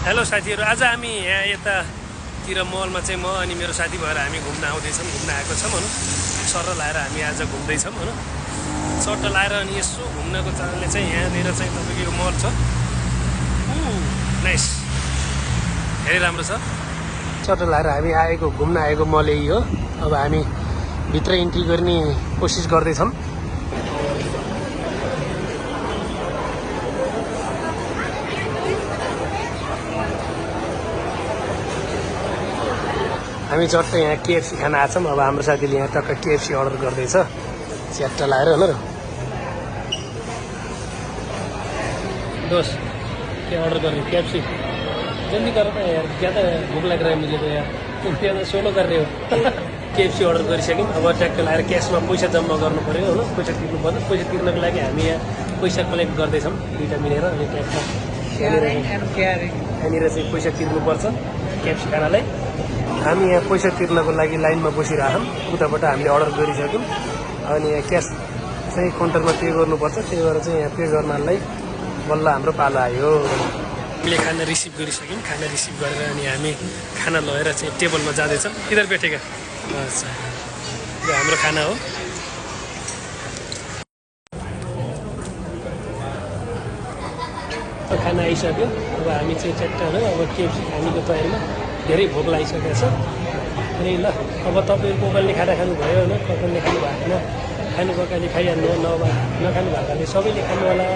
Hello साथीहरु, आज हामी यहाँ यतातिर मलमा चाहिँ म अनि मेरो साथी भएर हामी घुम्न आउँदैछौँ, घुम्न आएको छौँ हैन। सर लाएर हामी आज घुम्दैछौँ हैन। सट्ट लाएर अनि यसो घुम्नको चाहनाले चाहिँ यहाँनिर चाहिँ तपाईको यो मल छ। नाइस, धेरै राम्रो छ। सट्ट लाएर हामी आएको घुम्न आएको मल यही हो। अब हामी भित्र इन्ट्री गर्ने कोसिस गर्दैछौँ। हामी चट्ट यहाँ केएफसी खान आछौँ। अब हाम्रो साथीले यहाँ टक्क केएफसी अर्डर गर्दैछ च्याट्ट लाएर हैन र। दोस्त क्या ऑर्डर कर रहे हो? केएफसी जल्दी करो ना यार, क्या तो भूख लग रहा है मुझे तो यार। तुम क्या सोलो कर रहे हो? केएफसी अर्डर गरिसक्यौँ। अब ट्याक्क लाएर क्यासमा पैसा जम्मा गर्नु पर्यो हैन। पैसा तिर्नु पर्छ। पैसा तिर्नको लागि हामी यहाँ पैसा कलेक्ट गर्दैछौँ दुईटा मिलेर। अनि ट्याक्कमा यहाँनिर चाहिँ पैसा तिर्नुपर्छ केएफसी खानालाई। हामी यहाँ पैसा तिर्नको लागि लाइनमा बसिरहेछौँ। उताबाट हामीले अर्डर गरिसक्यौँ। अनि यहाँ क्यास चाहिँ काउन्टरमा पे गर्नुपर्छ। त्यही भएर चाहिँ यहाँ पे गर्नलाई बल्ल हाम्रो पालो आयो। हामीले खाना रिसिभ गरिसक्यौँ। खाना रिसिभ गरेर अनि हामी खाना लगेर चाहिँ टेबलमा जाँदैछौँ। किधर बैठेका? अच्छा, यो हाम्रो खाना हो। खाना आइसक्यो। अब हामी चाहिँ च्याट्ट हो। अब केएफसी खानेको तयारीमा धेरै भोक लागिसकेको छ। अनि ल, अब तपाईँहरूको कसले खाना खानुभयो होइन, कसले खानु भएको छैन, खानु भएकाले खाइहाल्नु, नखानु भएकाले सबैले खानु होला।